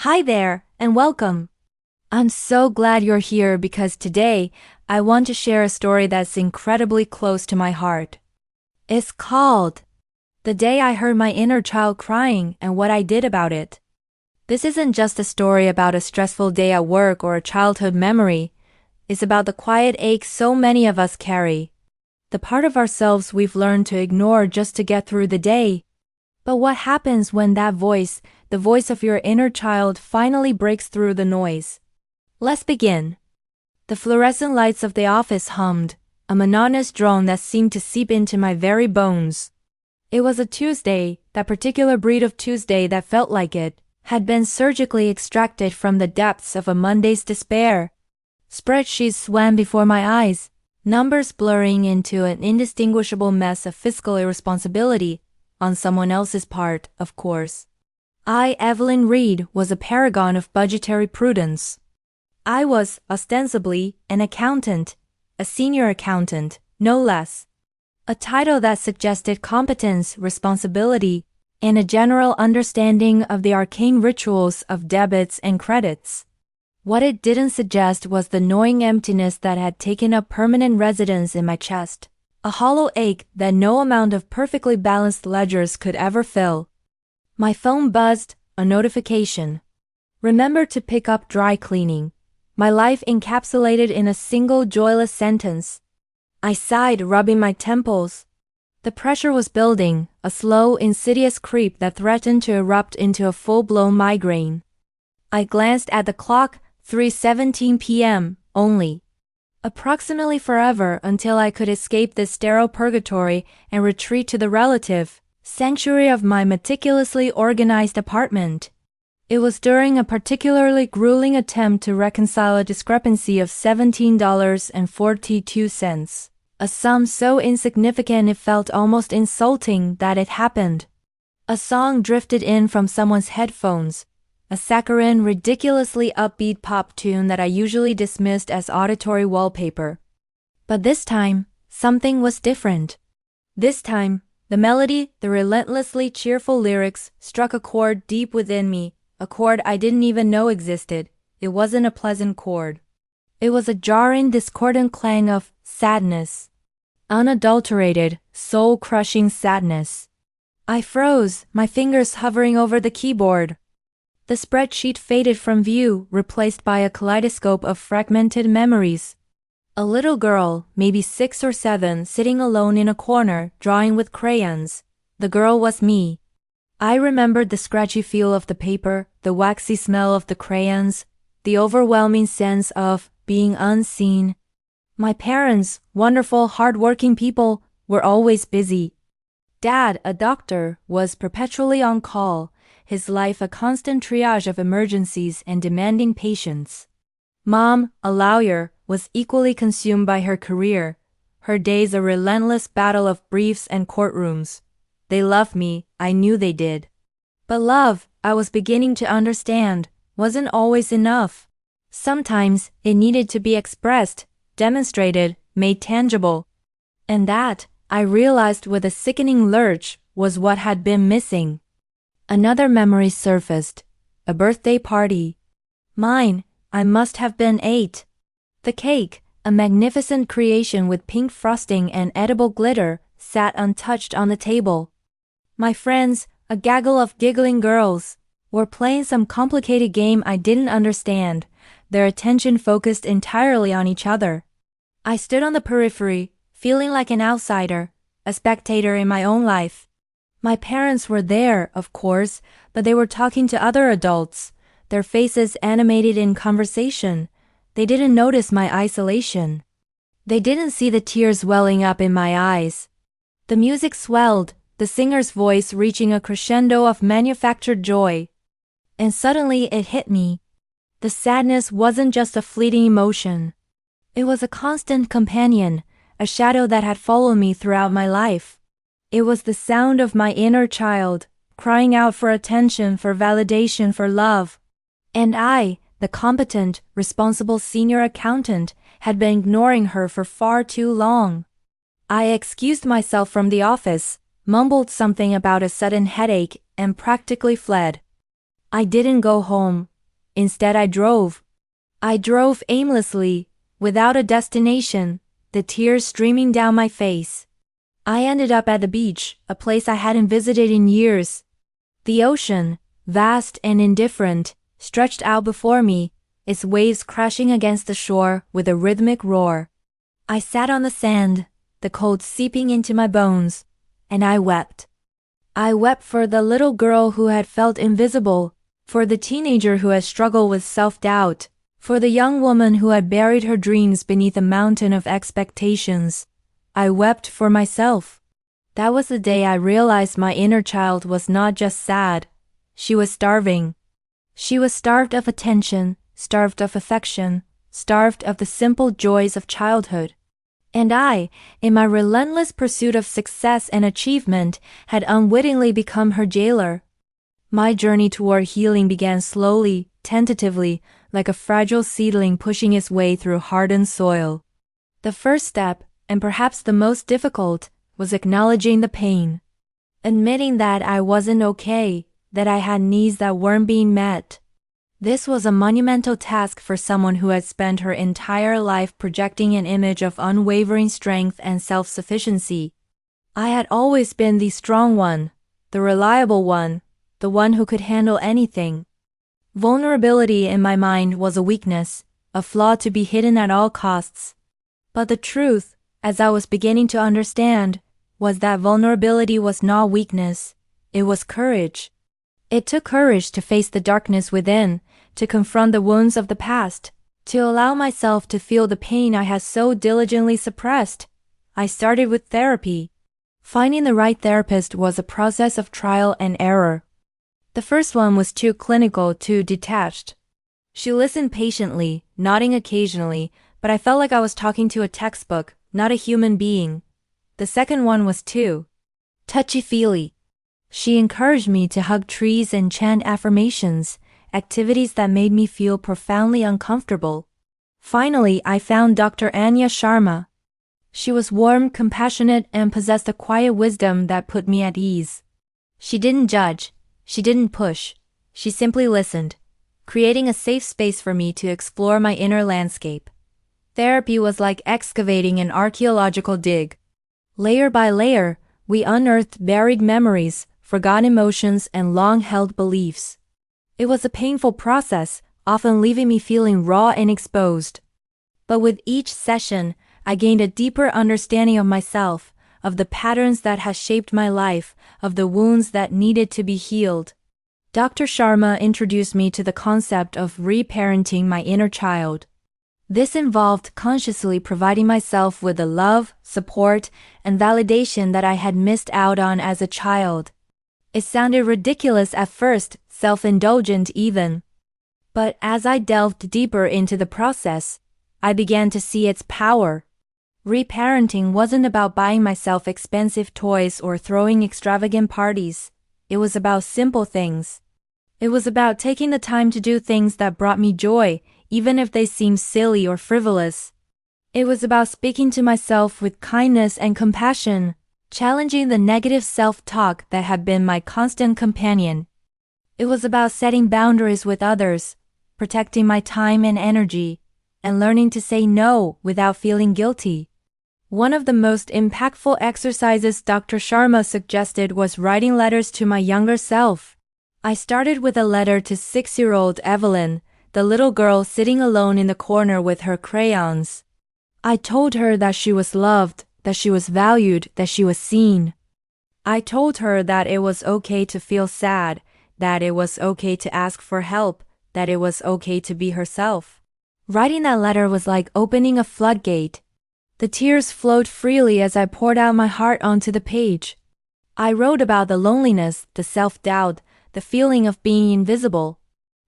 Hi there, and welcome. I'm so glad you're here because today I want to share a story that's incredibly close to my heart. It's called The Day I Heard My Inner Child Crying and What I Did About It. This isn't just a story about a stressful day at work or a childhood memory. It's about the quiet ache so many of us carry. The part of ourselves we've learned to ignore just to get through the day. But what happens when that voice, the voice of your inner child, finally breaks through the noise? Let's begin. The fluorescent lights of the office hummed, a monotonous drone that seemed to seep into my very bones. It was a Tuesday, that particular breed of Tuesday that felt like it had been surgically extracted from the depths of a Monday's despair. Spreadsheets swam before my eyes, numbers blurring into an indistinguishable mess of fiscal irresponsibility, on someone else's part, of course. I, Evelyn Reed, was a paragon of budgetary prudence. I was, ostensibly, an accountant, a senior accountant, no less. A title that suggested competence, responsibility, and a general understanding of the arcane rituals of debits and credits. What it didn't suggest was the gnawing emptiness that had taken up permanent residence in my chest, a hollow ache that no amount of perfectly balanced ledgers could ever fill. My phone buzzed, a notification. Remember to pick up dry cleaning. My life encapsulated in a single joyless sentence. I sighed, rubbing my temples. The pressure was building, a slow, insidious creep that threatened to erupt into a full-blown migraine. I glanced at the clock, 3:17 p.m., only. Approximately forever until I could escape this sterile purgatory and retreat to the relative sanctuary of my meticulously organized apartment. It was during a particularly grueling attempt to reconcile a discrepancy of $17.42, a sum so insignificant it felt almost insulting that it happened. A song drifted in from someone's headphones, a saccharine, ridiculously upbeat pop tune that I usually dismissed as auditory wallpaper. But this time, something was different. This time, the melody, the relentlessly cheerful lyrics, struck a chord deep within me, a chord I didn't even know existed. It wasn't a pleasant chord. It was a jarring, discordant clang of sadness. Unadulterated, soul-crushing sadness. I froze, my fingers hovering over the keyboard. The spreadsheet faded from view, replaced by a kaleidoscope of fragmented memories. A little girl, maybe 6 or 7, sitting alone in a corner, drawing with crayons. The girl was me. I remembered the scratchy feel of the paper, the waxy smell of the crayons, the overwhelming sense of being unseen. My parents, wonderful, hard-working people, were always busy. Dad, a doctor, was perpetually on call, his life a constant triage of emergencies and demanding patience. Mom, a lawyer, was equally consumed by her career, her days a relentless battle of briefs and courtrooms. They loved me, I knew they did. But love, I was beginning to understand, wasn't always enough. Sometimes it needed to be expressed, demonstrated, made tangible. And that, I realized with a sickening lurch, was what had been missing. Another memory surfaced. A birthday party. Mine, I must have been 8. The cake, a magnificent creation with pink frosting and edible glitter, sat untouched on the table. My friends, a gaggle of giggling girls, were playing some complicated game I didn't understand, their attention focused entirely on each other. I stood on the periphery, feeling like an outsider, a spectator in my own life. My parents were there, of course, but they were talking to other adults, their faces animated in conversation. They didn't notice my isolation. They didn't see the tears welling up in my eyes. The music swelled, the singer's voice reaching a crescendo of manufactured joy. And suddenly it hit me. The sadness wasn't just a fleeting emotion. It was a constant companion, a shadow that had followed me throughout my life. It was the sound of my inner child, crying out for attention, for validation, for love. And I, the competent, responsible senior accountant, had been ignoring her for far too long. I excused myself from the office, mumbled something about a sudden headache, and practically fled. I didn't go home, Instead, I drove. I drove aimlessly, without a destination, the tears streaming down my face. I ended up at the beach, a place I hadn't visited in years. The ocean, vast and indifferent, stretched out before me, its waves crashing against the shore with a rhythmic roar. I sat on the sand, the cold seeping into my bones, and I wept. I wept for the little girl who had felt invisible, for the teenager who had struggled with self-doubt, for the young woman who had buried her dreams beneath a mountain of expectations. I wept for myself. That was the day I realized my inner child was not just sad. She was starving. She was starved of attention, starved of affection, starved of the simple joys of childhood. And I, in my relentless pursuit of success and achievement, had unwittingly become her jailer. My journey toward healing began slowly, tentatively, like a fragile seedling pushing its way through hardened soil. The first step, and perhaps the most difficult, was acknowledging the pain. Admitting that I wasn't okay, that I had needs that weren't being met. This was a monumental task for someone who had spent her entire life projecting an image of unwavering strength and self-sufficiency. I had always been the strong one, the reliable one, the one who could handle anything. Vulnerability in my mind was a weakness, a flaw to be hidden at all costs. But the truth, as I was beginning to understand, was that vulnerability was not weakness, it was courage. It took courage to face the darkness within, to confront the wounds of the past, to allow myself to feel the pain I had so diligently suppressed. I started with therapy. Finding the right therapist was a process of trial and error. The first one was too clinical, too detached. She listened patiently, nodding occasionally, but I felt like I was talking to a textbook, not a human being. The second one was too touchy-feely. She encouraged me to hug trees and chant affirmations, activities that made me feel profoundly uncomfortable. Finally, I found Dr. Anya Sharma. She was warm, compassionate, and possessed a quiet wisdom that put me at ease. She didn't judge. She didn't push. She simply listened, creating a safe space for me to explore my inner landscape. Therapy was like excavating an archaeological dig. Layer by layer, we unearthed buried memories, forgotten emotions, and long-held beliefs. It was a painful process, often leaving me feeling raw and exposed. But with each session, I gained a deeper understanding of myself, of the patterns that had shaped my life, of the wounds that needed to be healed. Dr. Sharma introduced me to the concept of reparenting my inner child. This involved consciously providing myself with the love, support, and validation that I had missed out on as a child. It sounded ridiculous at first, self-indulgent even. But as I delved deeper into the process, I began to see its power. Reparenting wasn't about buying myself expensive toys or throwing extravagant parties. It was about simple things. It was about taking the time to do things that brought me joy, even if they seemed silly or frivolous. It was about speaking to myself with kindness and compassion, challenging the negative self-talk that had been my constant companion. It was about setting boundaries with others, protecting my time and energy, and learning to say no without feeling guilty. One of the most impactful exercises Dr. Sharma suggested was writing letters to my younger self. I started with a letter to 6-year-old Evelyn, the little girl sitting alone in the corner with her crayons. I told her that she was loved, that she was valued, that she was seen. I told her that it was okay to feel sad, that it was okay to ask for help, that it was okay to be herself. Writing that letter was like opening a floodgate. The tears flowed freely as I poured out my heart onto the page. I wrote about the loneliness, the self-doubt, the feeling of being invisible.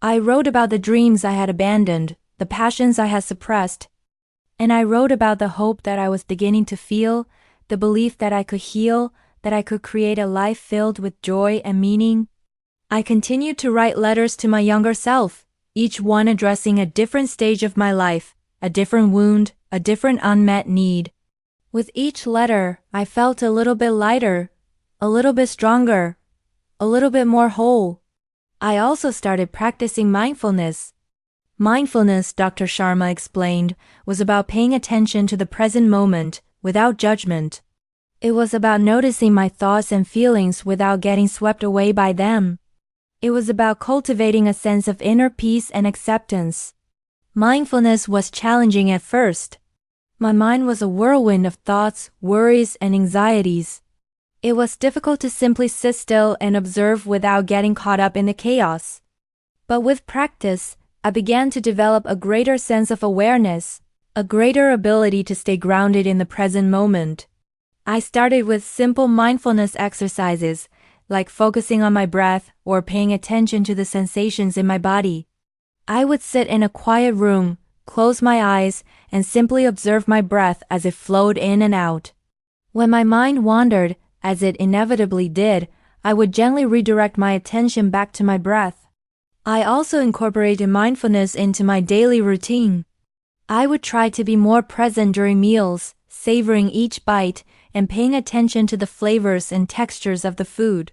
I wrote about the dreams I had abandoned, the passions I had suppressed. And I wrote about the hope that I was beginning to feel, the belief that I could heal, that I could create a life filled with joy and meaning. I continued to write letters to my younger self, each one addressing a different stage of my life, a different wound, a different unmet need. With each letter, I felt a little bit lighter, a little bit stronger, a little bit more whole. I also started practicing mindfulness. Mindfulness, Dr. Sharma explained, was about paying attention to the present moment without judgment. It was about noticing my thoughts and feelings without getting swept away by them. It was about cultivating a sense of inner peace and acceptance. Mindfulness was challenging at first. My mind was a whirlwind of thoughts, worries, and anxieties. It was difficult to simply sit still and observe without getting caught up in the chaos. But with practice, I began to develop a greater sense of awareness, a greater ability to stay grounded in the present moment. I started with simple mindfulness exercises, like focusing on my breath or paying attention to the sensations in my body. I would sit in a quiet room, close my eyes, and simply observe my breath as it flowed in and out. When my mind wandered, as it inevitably did, I would gently redirect my attention back to my breath. I also incorporated mindfulness into my daily routine. I would try to be more present during meals, savoring each bite, and paying attention to the flavors and textures of the food.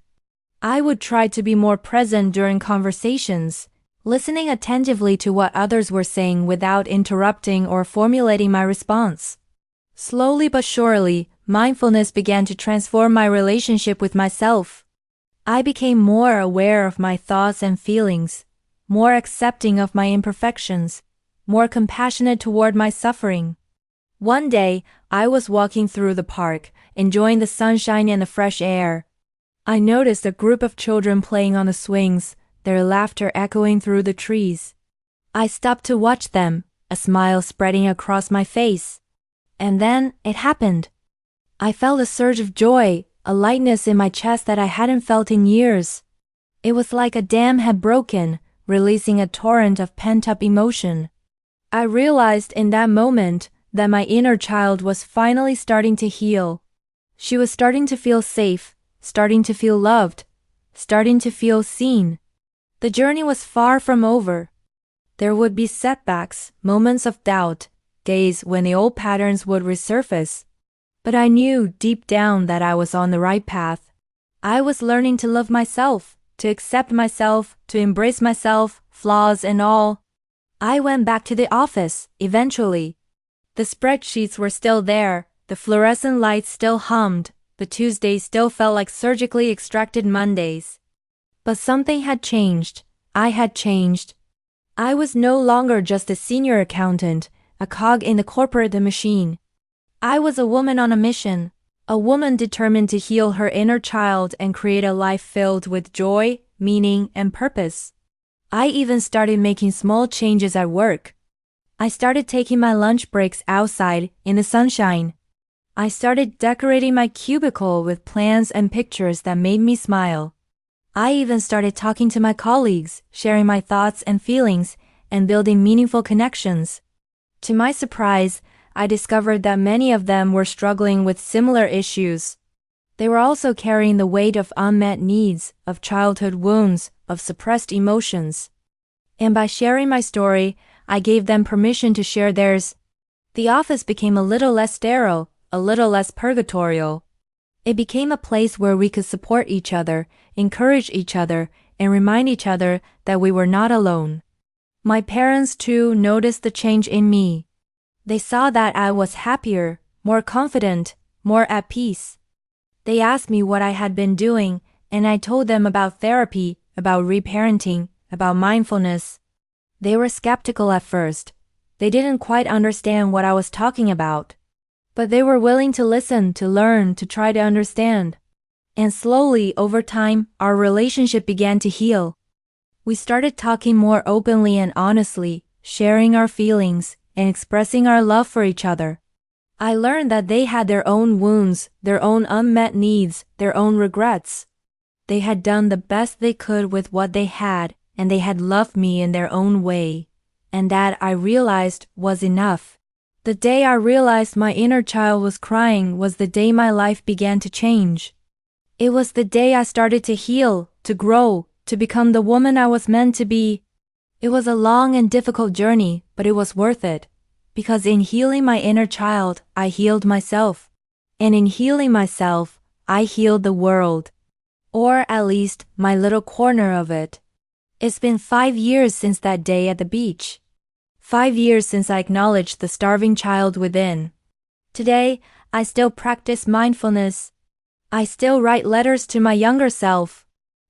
I would try to be more present during conversations, listening attentively to what others were saying without interrupting or formulating my response. Slowly but surely, mindfulness began to transform my relationship with myself. I became more aware of my thoughts and feelings, more accepting of my imperfections, more compassionate toward my suffering. One day, I was walking through the park, enjoying the sunshine and the fresh air. I noticed a group of children playing on the swings, their laughter echoing through the trees. I stopped to watch them, a smile spreading across my face. And then, it happened. I felt a surge of joy, a lightness in my chest that I hadn't felt in years. It was like a dam had broken, releasing a torrent of pent-up emotion. I realized in that moment that my inner child was finally starting to heal. She was starting to feel safe, starting to feel loved, starting to feel seen. The journey was far from over. There would be setbacks, moments of doubt, days when the old patterns would resurface. But I knew deep down that I was on the right path. I was learning to love myself, to accept myself, to embrace myself, flaws and all. I went back to the office, eventually. The spreadsheets were still there, the fluorescent lights still hummed, the Tuesdays still felt like surgically extracted Mondays. But something had changed. I had changed. I was no longer just a senior accountant, a cog in the corporate machine. I was a woman on a mission, a woman determined to heal her inner child and create a life filled with joy, meaning, and purpose. I even started making small changes at work. I started taking my lunch breaks outside in the sunshine. I started decorating my cubicle with plants and pictures that made me smile. I even started talking to my colleagues, sharing my thoughts and feelings, and building meaningful connections. To my surprise, I discovered that many of them were struggling with similar issues. They were also carrying the weight of unmet needs, of childhood wounds, of suppressed emotions. And by sharing my story, I gave them permission to share theirs. The office became a little less sterile, a little less purgatorial. It became a place where we could support each other, encourage each other, and remind each other that we were not alone. My parents, too, noticed the change in me. They saw that I was happier, more confident, more at peace. They asked me what I had been doing, and I told them about therapy, about reparenting, about mindfulness. They were skeptical at first. They didn't quite understand what I was talking about. But they were willing to listen, to learn, to try to understand. And slowly, over time, our relationship began to heal. We started talking more openly and honestly, sharing our feelings, and expressing our love for each other. I learned that they had their own wounds, their own unmet needs, their own regrets. They had done the best they could with what they had, and they had loved me in their own way. And that, I realized, was enough. The day I realized my inner child was crying was the day my life began to change. It was the day I started to heal, to grow, to become the woman I was meant to be. It was a long and difficult journey, but it was worth it. Because in healing my inner child, I healed myself. And in healing myself, I healed the world. Or at least, my little corner of it. It's been 5 years since that day at the beach. 5 years since I acknowledged the starving child within. Today, I still practice mindfulness. I still write letters to my younger self.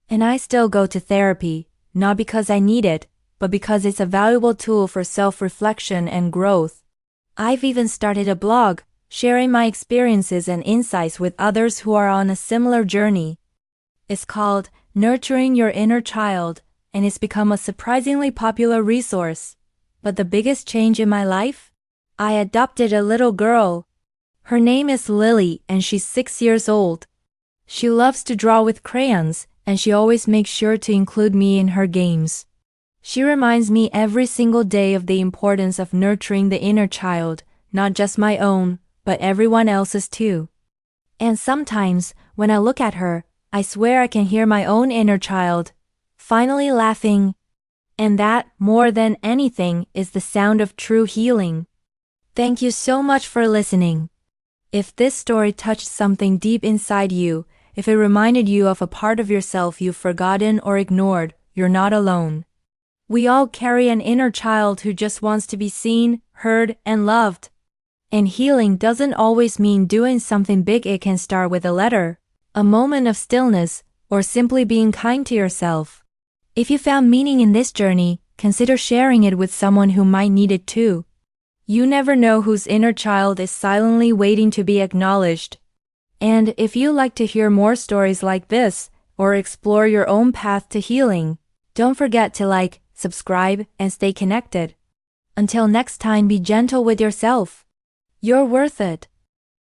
And I still go to therapy, not because I need it, but because it's a valuable tool for self-reflection and growth. I've even started a blog, sharing my experiences and insights with others who are on a similar journey. It's called Nurturing Your Inner Child, and it's become a surprisingly popular resource. But the biggest change in my life? I adopted a little girl. Her name is Lily, and she's 6 years old. She loves to draw with crayons, and she always makes sure to include me in her games. She reminds me every single day of the importance of nurturing the inner child, not just my own, but everyone else's too. And sometimes, when I look at her, I swear I can hear my own inner child, finally laughing. And that, more than anything, is the sound of true healing. Thank you so much for listening. If this story touched something deep inside you, if it reminded you of a part of yourself you've forgotten or ignored, you're not alone. We all carry an inner child who just wants to be seen, heard, and loved. And healing doesn't always mean doing something big. It can start with a letter, a moment of stillness, or simply being kind to yourself. If you found meaning in this journey, consider sharing it with someone who might need it too. You never know whose inner child is silently waiting to be acknowledged. And if you like to hear more stories like this, or explore your own path to healing, don't forget to like, subscribe, and stay connected. Until next time, be gentle with yourself. You're worth it.